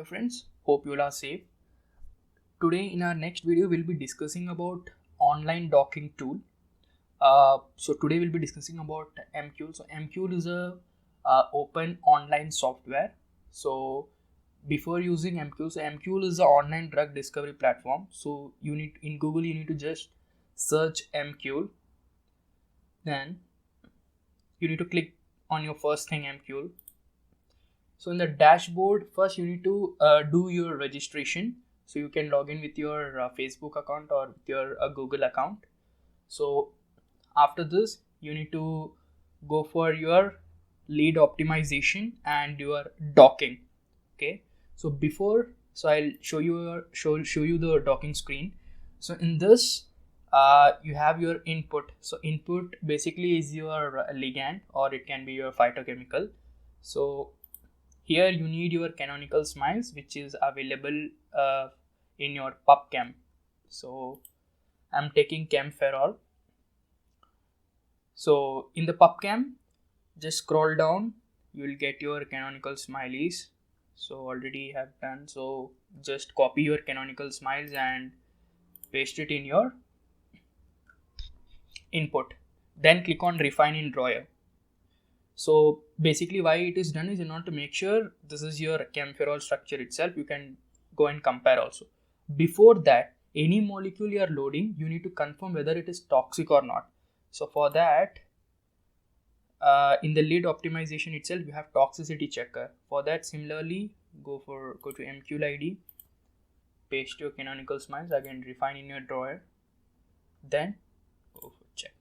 Hello friends, hope you all are safe. Today in our next video we'll be discussing about online docking tool. So today we'll be discussing about MQL. So MQL is a open online software. So before using MQL, so MQL is an online drug discovery platform. So you need in Google you need to just search MQL. Then you need to click on your first thing MQL. So in the dashboard, first you need to do your registration. So you can log in with your Facebook account or with your Google account. So after this, you need to go for your lead optimization and your docking. Okay. So I'll show you the docking screen. So in this, you have your input. So input basically is your ligand, or it can be your phytochemical. So here you need your canonical smiles, which is available in your PubChem. So I'm taking Chemferol. So in the PubChem, just scroll down, you will get your canonical smileys. So already have done. So just copy your canonical smiles and paste it in your input. Then click on refine in drawer. So basically why it is done is in order to make sure this is your Chemferol structure itself. You can go and compare also. Before that, any molecule you are loading, you need to confirm whether it is toxic or not. So for that, in the lead optimization itself, you have toxicity checker. For that, similarly, go to MQLID, paste your canonical smiles, again refine in your drawer, then go for check.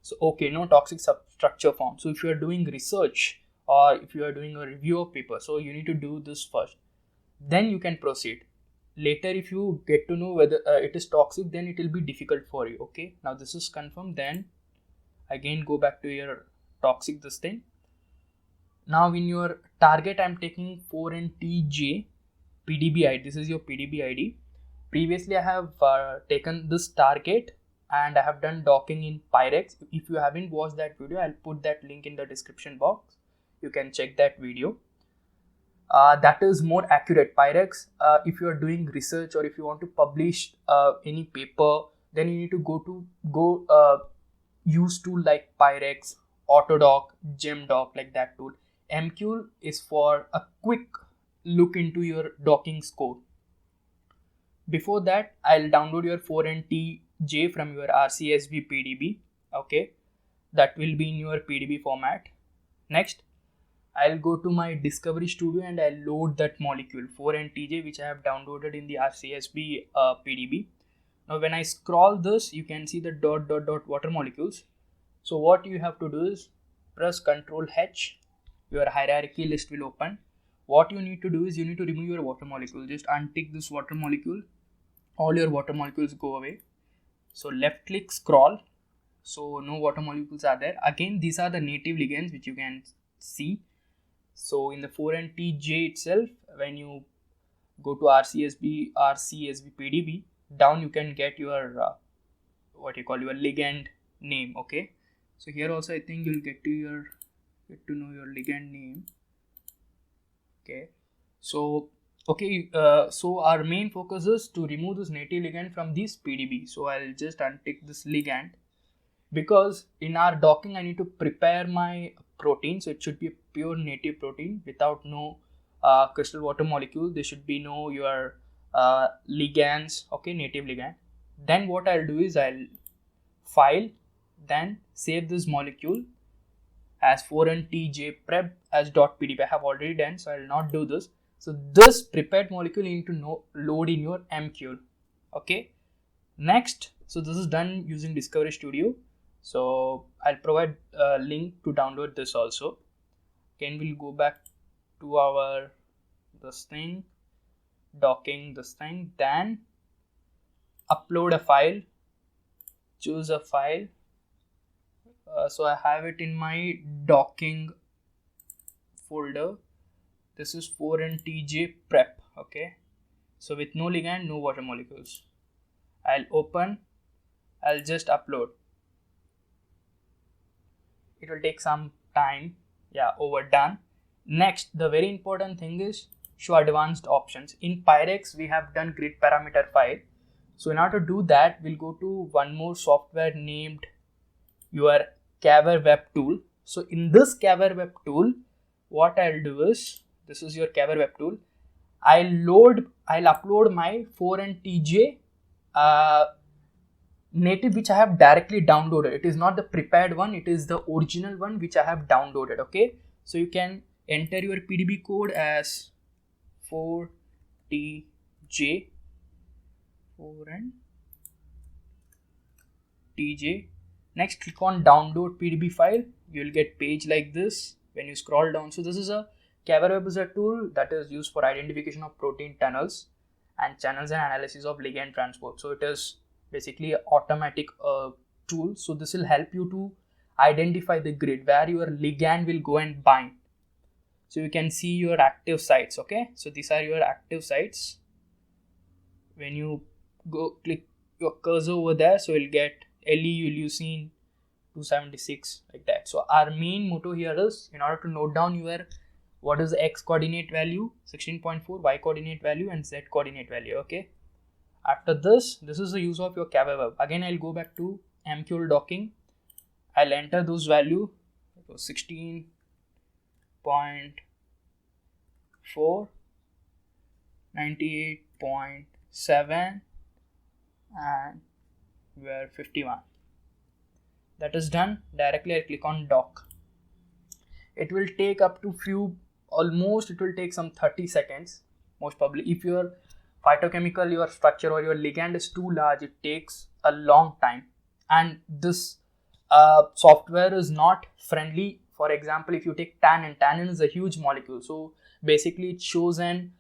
So okay, no toxic substructure found. So if you are doing research or if you are doing a review of paper, so you need to do this first, then you can proceed. Later if you get to know whether it is toxic, then it will be difficult for you. Okay, now this is confirmed, then again go back to your toxic this thing. Now in your target, I'm taking 4NTJ PDB ID. This is your PDB ID. Previously I have taken this target and I have done docking in Pyrex. If you haven't watched that video, I'll put that link in the description box. You can check that video. That is more accurate. Pyrex, if you are doing research or if you want to publish any paper, then you need to go use tool like Pyrex, Autodoc, Gemdoc, like that tool. MQL is for a quick look into your docking score. Before that, I'll download your 4NTJ from your RCSB PDB. Okay, that will be in your PDB format. Next, I'll go to my Discovery Studio and I'll load that molecule 4NTJ, which I have downloaded in the RCSB PDB. Now when I scroll this, you can see the ... water molecules. So what you have to do is press Ctrl H, your hierarchy list will open. What you need to do is you need to remove your water molecule. Just untick this water molecule. All your water molecules go away. So left click, scroll. So no water molecules are there. Again, these are the native ligands which you can see. So in the 4NTJ itself, when you go to RCSB PDB, down you can get your your ligand name. Okay, so here also I think you'll get to know your ligand name. Okay, so so our main focus is to remove this native ligand from this PDB. So I'll just untick this ligand, because in our docking I need to prepare my protein. So it should be a pure native protein without no crystal water molecule. There should be no your ligands. Okay, native ligand. Then what I'll do is I'll file, then save this molecule as 4NTJ prep as .pdb. I have already done, so I'll not do this. So this prepared molecule you need to load in your MQL. Okay, next, so this is done using Discovery Studio. So I'll provide a link to download this also. Again, we'll go back to our docking this thing, then upload a file, choose a file. So I have it in my docking folder. This is 4NTJ prep. Okay, so with no ligand, no water molecules. I'll open, I'll just upload. It will take some time. Yeah, done. Next, the very important thing is show advanced options. In Pyrex, we have done grid parameter file. So in order to do that, we'll go to one more software named your Caver Web tool. So in this Caver Web tool, what I'll do is, this is your Caver Web tool. I'll upload my 4n-TJ native, which I have directly downloaded. It is not the prepared one, it is the original one which I have downloaded. Okay, so you can enter your PDB code as 4TJ, 4n-TJ. Next, click on download PDB file. You'll get page like this when you scroll down. So this is a Caver Web is a tool that is used for identification of protein tunnels and channels and analysis of ligand transport. So it is basically an automatic tool. So this will help you to identify the grid where your ligand will go and bind. So you can see your active sites. Okay, so these are your active sites. When you go click your cursor over there, so you'll get Le, leucine 276, like that. So our main motto here is, in order to note down your what is the x coordinate value 16.4, y coordinate value, and z coordinate value. Okay, after this is the use of your Caver Web. Again, I'll go back to MQL docking. I'll enter those value. It was 16.4, 98.7, and we're 51. That is done. Directly I click on dock. It will take up to it will take some 30 seconds most probably. If your phytochemical, your structure or your ligand is too large, it takes a long time, and this software is not friendly. For example, if you take tannin is a huge molecule, so basically it shows an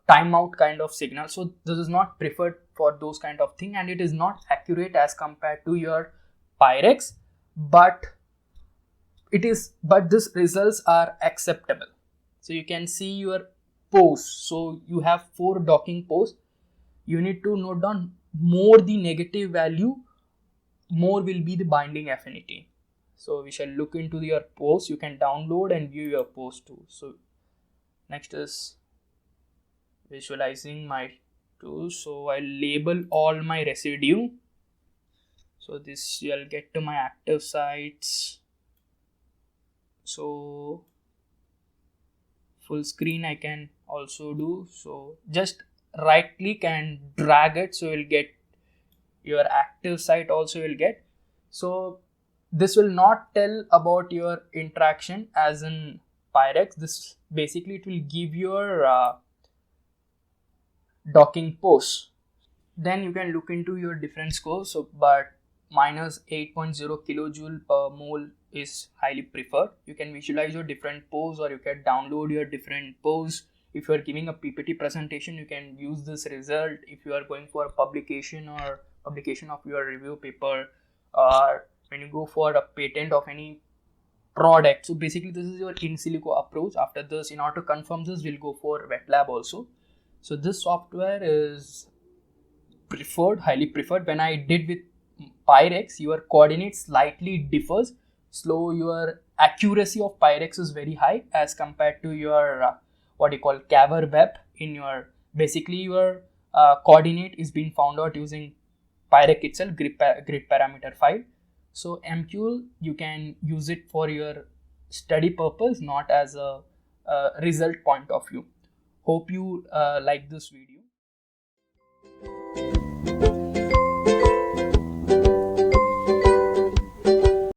timeout kind of signal. So this is not preferred for those kind of thing, and it is not accurate as compared to your Pyrex, but these results are acceptable. So you can see your pose. So you have 4 docking pose. You need to note down, more the negative value, more will be the binding affinity. So we shall look into your pose. You can download and view your pose too. So next is visualizing my tool. So I'll label all my residue. So this, I'll get to my active sites. So full screen I can also do. So just right click and drag it, so you'll get your active site also will get. So this will not tell about your interaction as in Pyrex. This basically, it will give your docking pose. Then you can look into your different scores. So but minus 8.0 kilojoule per mole is highly preferred. You can visualize your different pose, or you can download your different pose. If you are giving a PPT presentation, you can use this result. If you are going for a publication or publication of your review paper, or when you go for a patent of any product. So basically this is your in silico approach. After this, in order to confirm this, we'll go for wet lab also. So this software is preferred, highly preferred. When I did with Pyrex, your coordinate slightly differs. So your accuracy of Pyrex is very high as compared to your what you call Caver Web. In your basically your coordinate is being found out using Pyrex itself, grid parameter file. So MQL, you can use it for your study purpose, not as a result point of view. Hope you like this video.